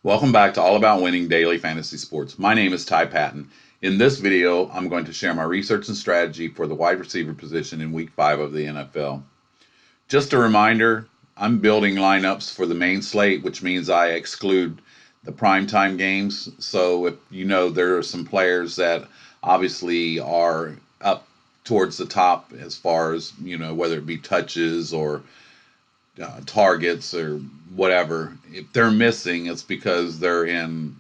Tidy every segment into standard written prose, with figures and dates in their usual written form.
Welcome back to All About Winning Daily Fantasy Sports. My name is Ty Patton. In this video, I'm going to share my research and strategy for the wide receiver position in Week 5 of the NFL. Just a reminder, I'm building lineups for the main slate, which means I exclude the primetime games. So if you know, there are some players that obviously are up towards the top as far as, whether it be touches or targets or whatever. If they're missing, it's because they're in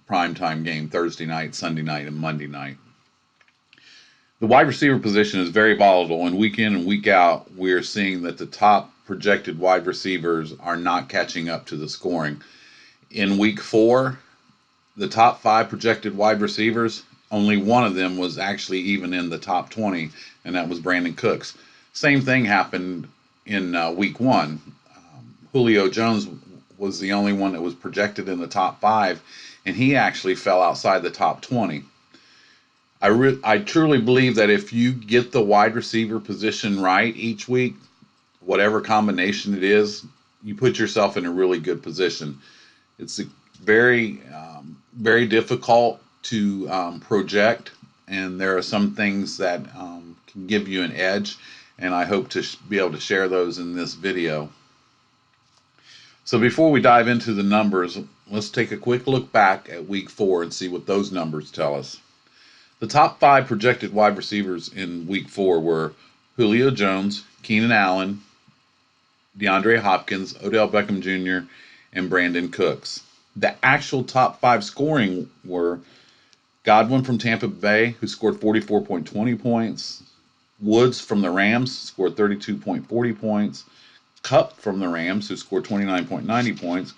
primetime game Thursday night, Sunday night, and Monday night. The wide receiver position is very volatile, and week in and week out, we're seeing that the top projected wide receivers are not catching up to the scoring. In week 4, the top 5 projected wide receivers, only one of them was actually even in the top 20, and that was Brandon Cooks. Same thing happened in week 1. Julio Jones was the only one that was projected in the top 5, and he actually fell outside the top 20. I truly believe that if you get the wide receiver position right each week, whatever combination it is, you put yourself in a really good position. It's very difficult to project, and there are some things that can give you an edge, and I hope to be able to share those in this video. So before we dive into the numbers, let's take a quick look back at week 4 and see what those numbers tell us. The top 5 projected wide receivers in week 4 were Julio Jones, Keenan Allen, DeAndre Hopkins, Odell Beckham Jr., and Brandon Cooks. The actual top 5 scoring were Godwin from Tampa Bay, who scored 44.20 points. Woods from the Rams scored 32.40 points. Kupp from the Rams, who scored 29.90 points.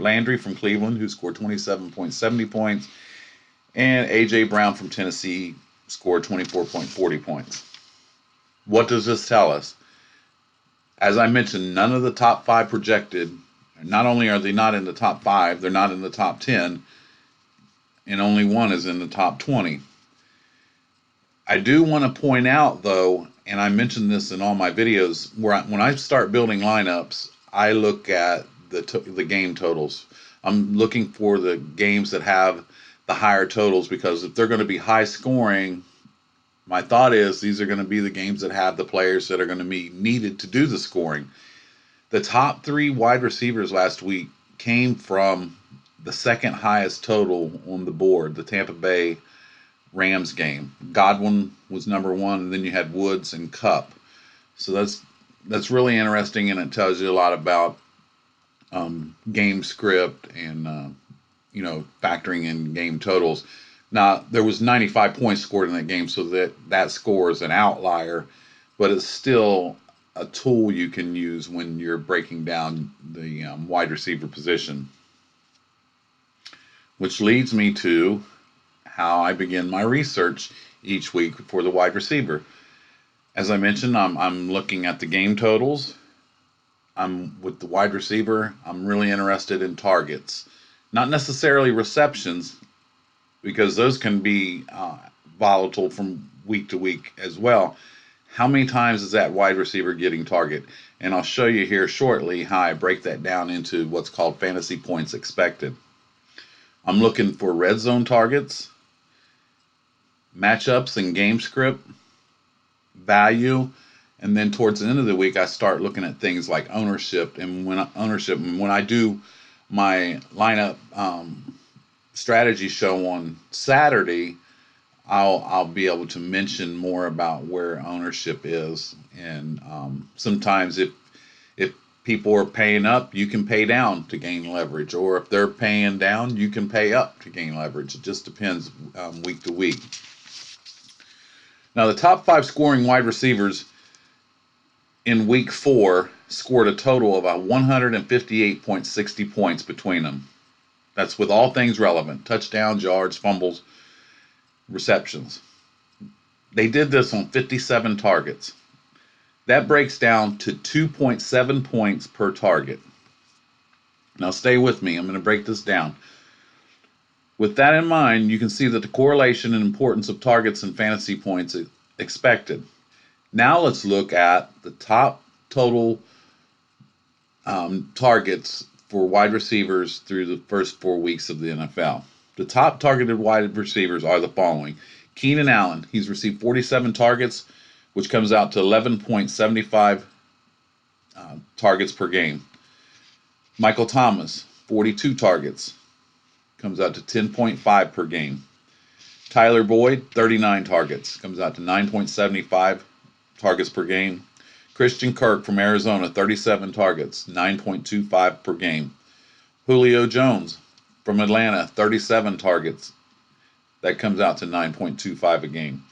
Landry from Cleveland, who scored 27.70 points. And A.J. Brown from Tennessee scored 24.40 points. What does this tell us? As I mentioned, none of the top 5 projected, not only are they not in the top 5, they're not in the top 10, and only one is in the top 20. I do want to point out, though, and I mentioned this in all my videos, when I start building lineups, I look at the game totals. I'm looking for the games that have the higher totals, because if they're going to be high scoring, my thought is these are going to be the games that have the players that are going to be needed to do the scoring. The top 3 wide receivers last week came from the second highest total on the board, the Tampa Bay Rams game. Godwin was number 1, and then you had Woods and Kupp. So that's really interesting, and it tells you a lot about game script and factoring in game totals. Now, there was 95 points scored in that game, so that score is an outlier, but it's still a tool you can use when you're breaking down the wide receiver position. Which leads me to how I begin my research each week for the wide receiver. As I mentioned, I'm looking at the game totals. With the wide receiver, I'm really interested in targets. Not necessarily receptions, because those can be volatile from week to week as well. How many times is that wide receiver getting target? And I'll show you here shortly how I break that down into what's called fantasy points expected. I'm looking for red zone targets, matchups and game script, value, and then towards the end of the week, I start looking at things like ownership. And when I do my lineup strategy show on Saturday, I'll be able to mention more about where ownership is. And sometimes if people are paying up, you can pay down to gain leverage, or if they're paying down, you can pay up to gain leverage. It just depends week to week. Now, the top 5 scoring wide receivers in week 4 scored a total of 158.60 points between them. That's with all things relevant: touchdowns, yards, fumbles, receptions. They did this on 57 targets. That breaks down to 2.7 points per target. Now stay with me. I'm going to break this down. With that in mind, you can see that the correlation and importance of targets and fantasy points is expected. Now let's look at the top total targets for wide receivers through the first 4 weeks of the NFL. The top targeted wide receivers are the following. Keenan Allen, he's received 47 targets, which comes out to 11.75 targets per game. Michael Thomas, 42 targets, comes out to 10.5 per game. Tyler Boyd, 39 targets, comes out to 9.75 targets per game. Christian Kirk from Arizona, 37 targets, 9.25 per game. Julio Jones from Atlanta, 37 targets. That comes out to 9.25 a game.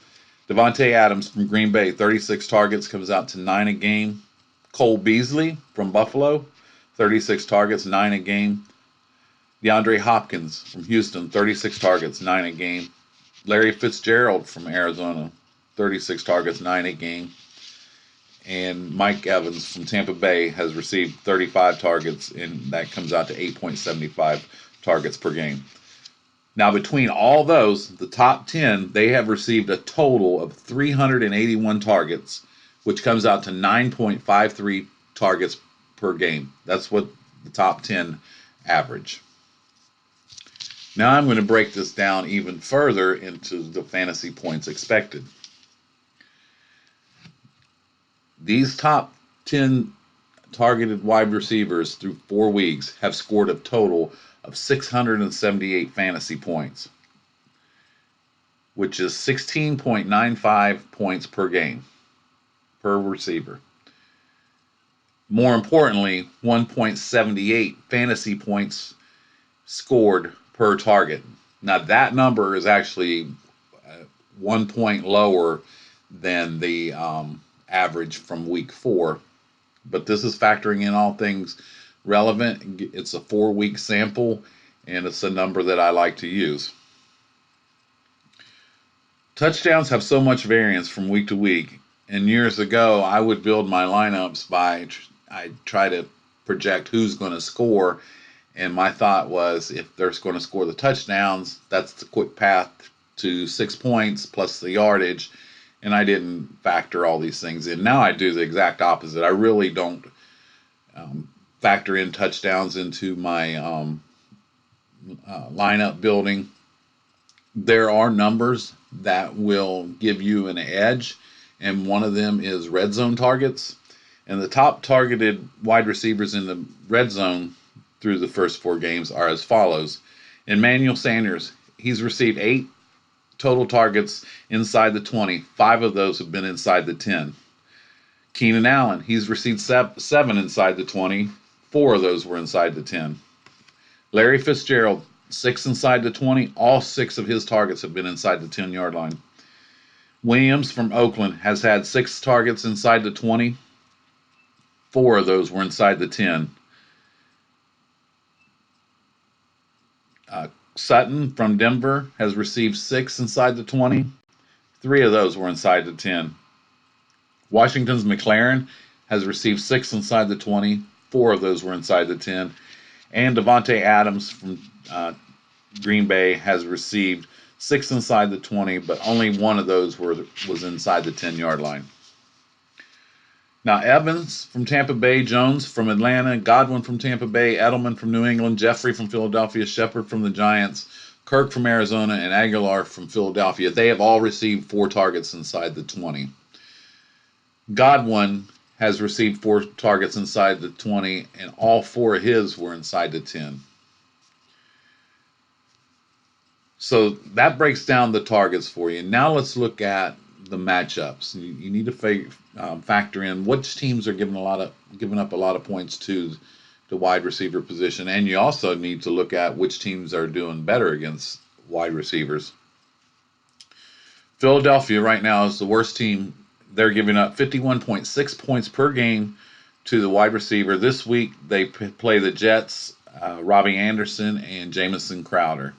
Devontae Adams from Green Bay, 36 targets, comes out to 9 a game. Cole Beasley from Buffalo, 36 targets, 9 a game. DeAndre Hopkins from Houston, 36 targets, 9 a game. Larry Fitzgerald from Arizona, 36 targets, 9 a game. And Mike Evans from Tampa Bay has received 35 targets, and that comes out to 8.75 targets per game. Now, between all those, the top 10, they have received a total of 381 targets, which comes out to 9.53 targets per game. That's what the top 10 average. Now I'm going to break this down even further into the fantasy points expected. These top 10 targeted wide receivers through 4 weeks have scored a total of 678 fantasy points, which is 16.95 points per game, per receiver. More importantly, 1.78 fantasy points scored per target. Now that number is actually 1 point lower than the average from week 4, but this is factoring in all things relevant. It's a 4-week sample, and it's a number that I like to use. Touchdowns have so much variance from week to week, and years ago I would build my lineups by I try to project who's going to score, and my thought was if they're going to score the touchdowns, that's the quick path to 6 points plus the yardage, and I didn't factor all these things in. Now I do the exact opposite. I really don't factor in touchdowns into my lineup building. There are numbers that will give you an edge, and one of them is red zone targets. And the top targeted wide receivers in the red zone through the first 4 games are as follows. Emmanuel Sanders, he's received 8 total targets inside the 20. 5 of those have been inside the 10. Keenan Allen, he's received 7 inside the 20. 4 of those were inside the 10. Larry Fitzgerald, 6 inside the 20. All 6 of his targets have been inside the 10-yard line. Williams from Oakland has had 6 targets inside the 20. 4 of those were inside the 10. Sutton from Denver has received 6 inside the 20. 3 of those were inside the 10. Washington's McLaren has received 6 inside the 20. 4 of those were inside the 10. And Devontae Adams from Green Bay has received 6 inside the 20, but only 1 of those was inside the 10-yard line. Now, Evans from Tampa Bay, Jones from Atlanta, Godwin from Tampa Bay, Edelman from New England, Jeffrey from Philadelphia, Shepard from the Giants, Kirk from Arizona, and Aguilar from Philadelphia. They have all received 4 targets inside the 20. Godwin has received 4 targets inside the 20, and all 4 of his were inside the 10. So that breaks down the targets for you. Now let's look at the matchups. You need to factor in which teams are giving up a lot of points to the wide receiver position, and you also need to look at which teams are doing better against wide receivers. Philadelphia right now is the worst team. They're giving up 51.6 points per game to the wide receiver. This week they play the Jets, Robbie Anderson, and Jamison Crowder.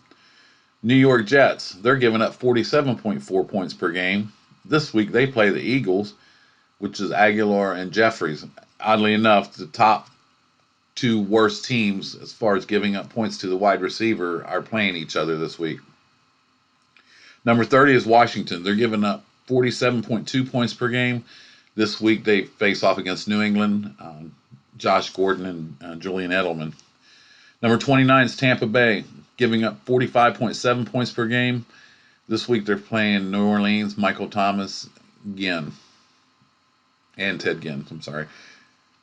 New York Jets, they're giving up 47.4 points per game. This week they play the Eagles, which is Aguilar and Jeffries. Oddly enough, the top 2 worst teams as far as giving up points to the wide receiver are playing each other this week. Number 30 is Washington. They're giving up 47.2 points per game. This week they face off against New England, Josh Gordon and Julian Edelman. Number 29 is Tampa Bay, giving up 45.7 points per game. This week they're playing New Orleans, Michael Thomas, Ginn, and Ted Ginn. I'm sorry.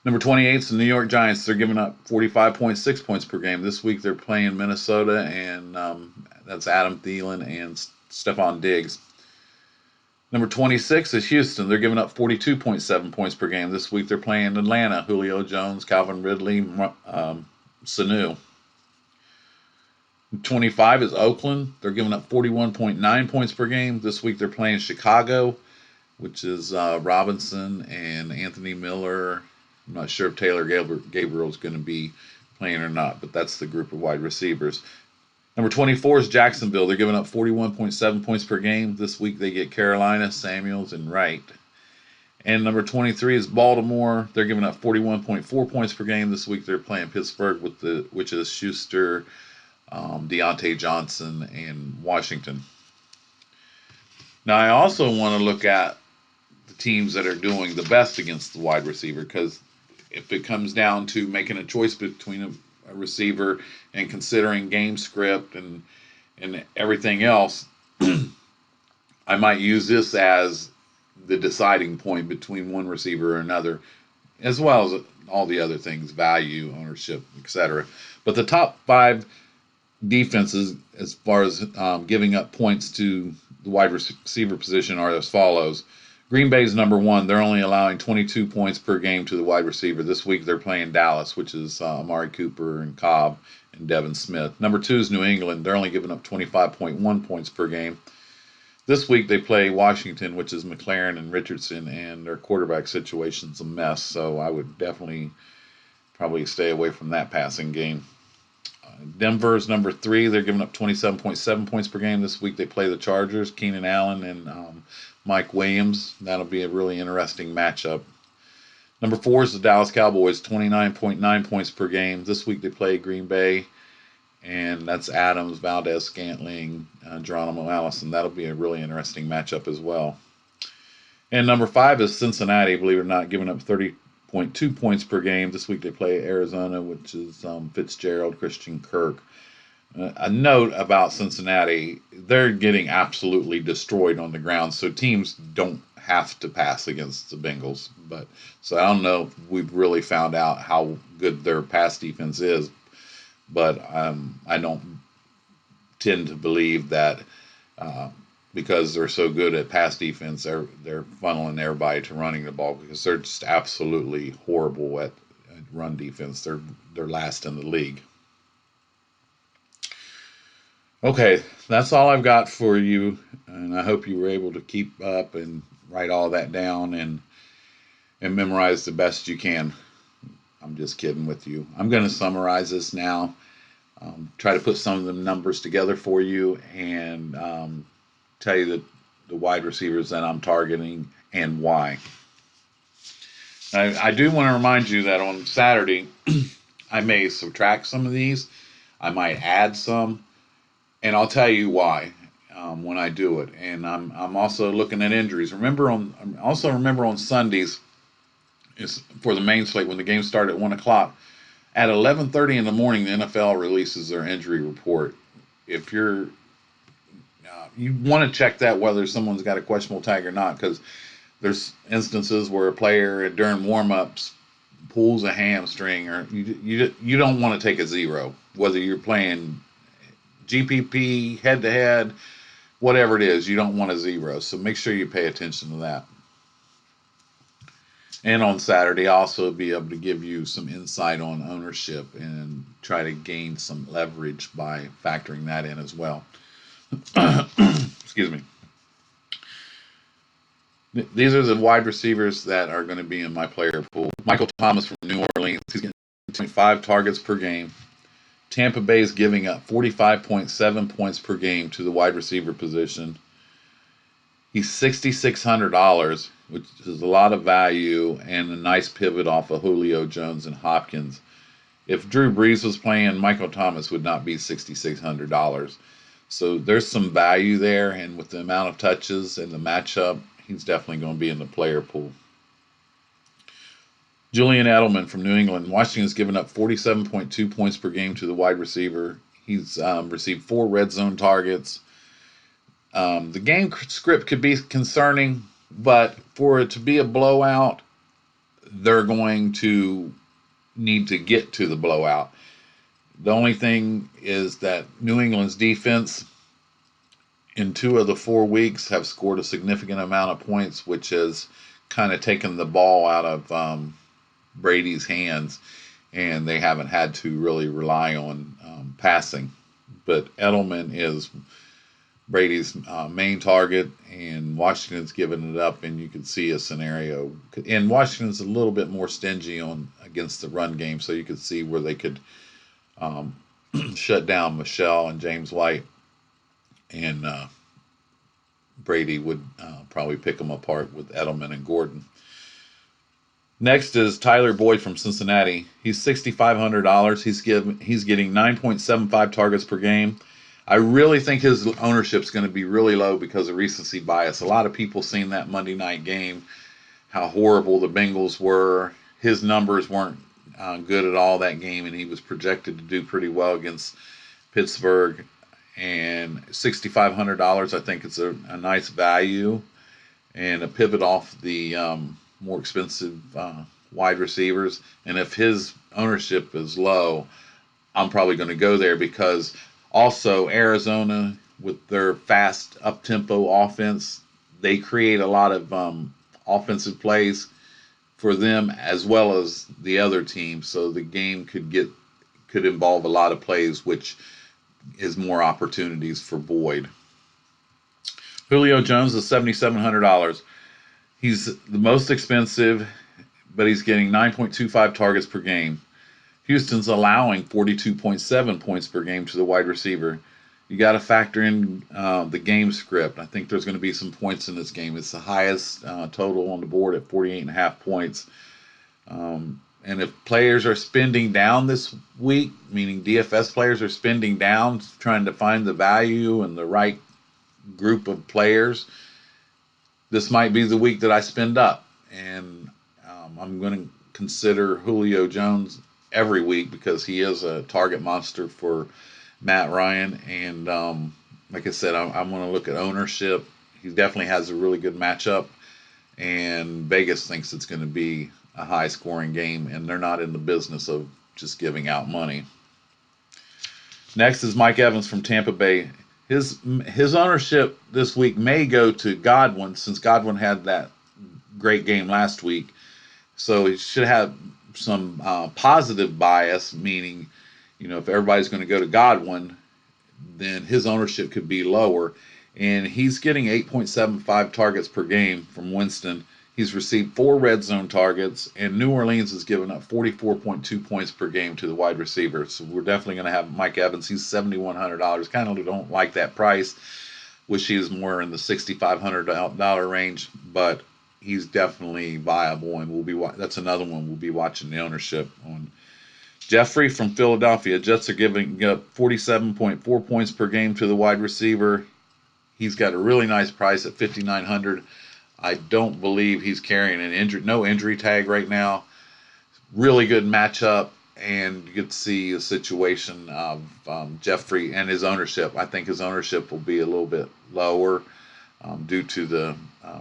Number 28 is the New York Giants. They're giving up 45.6 points per game. This week they're playing Minnesota, and that's Adam Thielen and Stephon Diggs. Number 26 is Houston. They're giving up 42.7 points per game. This week they're playing Atlanta, Julio Jones, Calvin Ridley, Sanu. 25 is Oakland. They're giving up 41.9 points per game. This week they're playing Chicago, which is Robinson and Anthony Miller. I'm not sure if Taylor Gabriel is going to be playing or not, but that's the group of wide receivers. Number 24 is Jacksonville. They're giving up 41.7 points per game. This week they get Carolina, Samuels, and Wright. And number 23 is Baltimore. They're giving up 41.4 points per game. This week they're playing Pittsburgh, which is Schuster, Deontay Johnson, and Washington. Now I also want to look at the teams that are doing the best against the wide receiver, because if it comes down to making a choice between a receiver and considering game script and everything else, I might use this as the deciding point between one receiver or another, as well as all the other things, value, ownership, etc. But the top 5 defenses, as far as giving up points to the wide receiver position, are as follows. Green Bay's number 1. They're only allowing 22 points per game to the wide receiver. This week they're playing Dallas, which is Amari Cooper and Cobb and Devin Smith. Number 2 is New England. They're only giving up 25.1 points per game. This week they play Washington, which is McLaren and Richardson, and their quarterback situation's a mess, so I would definitely probably stay away from that passing game. Denver's number 3. They're giving up 27.7 points per game. This week they play the Chargers, Keenan Allen and Mike Williams. That'll be a really interesting matchup. Number 4 is the Dallas Cowboys, 29.9 points per game. This week they play Green Bay, and that's Adams, Valdez, Scantling, Geronimo Allison. That'll be a really interesting matchup as well. And number 5 is Cincinnati, believe it or not, giving up 30.2 points per game. This week they play Arizona, which is Fitzgerald, Christian Kirk. A note about Cincinnati, they're getting absolutely destroyed on the ground, so teams don't have to pass against the Bengals. So I don't know if we've really found out how good their pass defense is, but I don't tend to believe that because they're so good at pass defense, they're funneling everybody to running the ball, because they're just absolutely horrible at run defense. They're last in the league. Okay, that's all I've got for you, and I hope you were able to keep up and write all that down and memorize the best you can. I'm just kidding with you. I'm going to summarize this now, try to put some of the numbers together for you, and tell you the wide receivers that I'm targeting and why. I do want to remind you that on Saturday, I may subtract some of these. I might add some. And I'll tell you why when I do it. And I'm also looking at injuries. Remember on Sundays, is for the main slate, when the games start at 1 o'clock, at 11:30 in the morning, the NFL releases their injury report. If you want to check that, whether someone's got a questionable tag or not, because there's instances where a player during warm-ups pulls a hamstring, or you don't want to take a 0, whether you're playing GPP, head-to-head, whatever it is, you don't want a 0. So make sure you pay attention to that. And on Saturday, I'll also be able to give you some insight on ownership and try to gain some leverage by factoring that in as well. Excuse me. These are the wide receivers that are going to be in my player pool. Michael Thomas from New Orleans, he's getting 25 targets per game. Tampa Bay is giving up 45.7 points per game to the wide receiver position. He's $6,600, which is a lot of value and a nice pivot off of Julio Jones and Hopkins. If Drew Brees was playing, Michael Thomas would not be $6,600. So there's some value there, and with the amount of touches and the matchup, he's definitely going to be in the player pool. Julian Edelman from New England. Washington's given up 47.2 points per game to the wide receiver. He's received 4 red zone targets. The game script could be concerning, but for it to be a blowout, they're going to need to get to the blowout. The only thing is that New England's defense in 2 of the 4 weeks have scored a significant amount of points, which has kind of taken the ball out of Brady's hands, and they haven't had to really rely on passing. But Edelman is Brady's main target, and Washington's giving it up, and you can see a scenario. And Washington's a little bit more stingy on against the run game, so you could see where they could shut down Michelle and James White, and Brady would probably pick them apart with Edelman and Gordon. Next is Tyler Boyd from Cincinnati. He's $6,500. He's getting 9.75 targets per game. I really think his ownership's going to be really low because of recency bias. A lot of people seen that Monday night game, how horrible the Bengals were. His numbers weren't good at all that game, and he was projected to do pretty well against Pittsburgh. And $6,500, I think it's a nice value and a pivot off the more expensive wide receivers. And if his ownership is low, I'm probably going to go there because also Arizona, with their fast up-tempo offense, they create a lot of offensive plays for them as well as the other team. So the game could involve a lot of plays, which is more opportunities for Boyd. Julio Jones is $7,700. He's the most expensive, but he's getting 9.25 targets per game. Houston's allowing 42.7 points per game to the wide receiver. You got to factor in the game script. I think there's going to be some points in this game. It's the highest total on the board at 48.5 points. And if players are spending down this week, meaning DFS players are spending down, trying to find the value and the right group of players, this might be the week that I spend up. And I'm going to consider Julio Jones every week because he is a target monster for Matt Ryan. And like I said, I'm going to look at ownership. He definitely has a really good matchup. And Vegas thinks it's going to be a high-scoring game, and they're not in the business of just giving out money. Next is Mike Evans from Tampa Bay. His ownership this week may go to Godwin, since Godwin had that great game last week. So he should have some positive bias, meaning, if everybody's going to go to Godwin, then his ownership could be lower. And he's getting 8.75 targets per game from Winston. He's received 4 red zone targets, and New Orleans has given up 44.2 points per game to the wide receiver. So we're definitely going to have Mike Evans. He's $7,100. Kind of don't like that price. Wish he was more in the $6,500 range, but he's definitely viable, and that's another one we'll be watching the ownership on. Jeffrey from Philadelphia. Jets are giving up 47.4 points per game to the wide receiver. He's got a really nice price at $5,900. I don't believe he's carrying no injury tag right now. Really good matchup, and you get to see a situation of Jeffrey and his ownership. I think his ownership will be a little bit lower due to the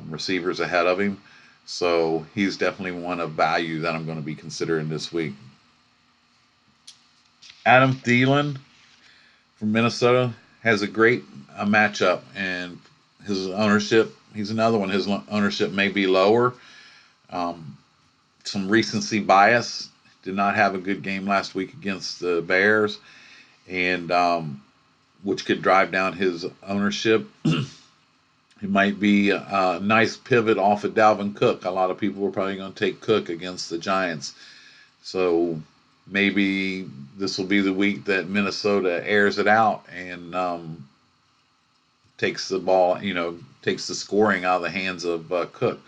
receivers ahead of him. So he's definitely one of value that I'm going to be considering this week. Adam Thielen from Minnesota has a great matchup, and his ownership, he's another one. His ownership may be lower. Some recency bias. Did not have a good game last week against the Bears, and which could drive down his ownership. It might be a nice pivot off of Dalvin Cook. A lot of people are probably going to take Cook against the Giants. So maybe this will be the week that Minnesota airs it out and takes the ball, takes the scoring out of the hands of Cook.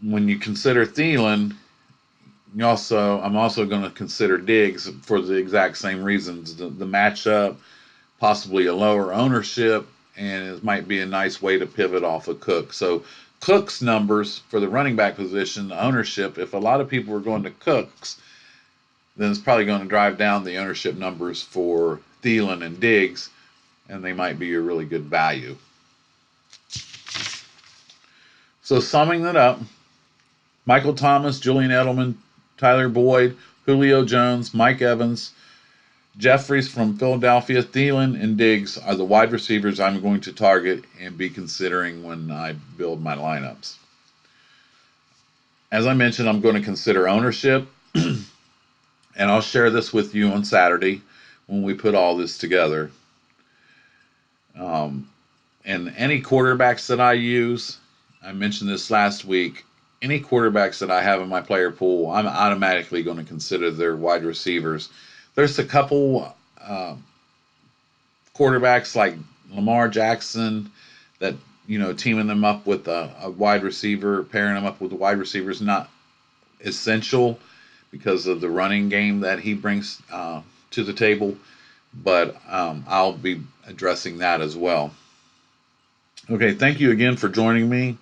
When you consider Thielen, I'm also going to consider Diggs for the exact same reasons. The matchup, possibly a lower ownership, and it might be a nice way to pivot off of Cook. So Cook's numbers for the running back position, the ownership, if a lot of people are going to Cooks, then it's probably going to drive down the ownership numbers for Thielen and Diggs, and they might be a really good value. So summing that up, Michael Thomas, Julian Edelman, Tyler Boyd, Julio Jones, Mike Evans, Jeffries from Philadelphia, Thielen, and Diggs are the wide receivers I'm going to target and be considering when I build my lineups. As I mentioned, I'm going to consider ownership, and I'll share this with you on Saturday when we put all this together. And any quarterbacks that I use, I mentioned this last week, any quarterbacks that I have in my player pool, I'm automatically going to consider their wide receivers. There's a couple quarterbacks like Lamar Jackson that, teaming them up with a wide receiver, pairing them up with a wide receiver is not essential because of the running game that he brings to the table. But I'll be addressing that as well. Okay, thank you again for joining me.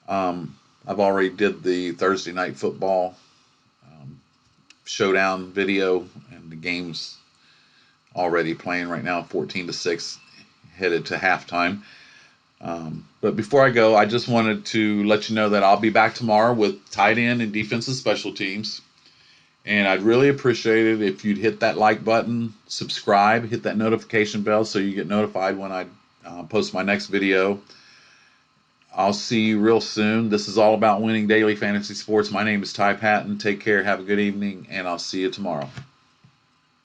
I've already did the Thursday night football showdown video, and the game's already playing right now, 14-6, headed to halftime. But before I go, I just wanted to let you know that I'll be back tomorrow with tight end and defensive special teams. And I'd really appreciate it if you'd hit that like button, subscribe, hit that notification bell so you get notified when I post my next video. I'll see you real soon. This is all about winning daily fantasy sports. My name is Ty Patton. Take care, have a good evening, and I'll see you tomorrow.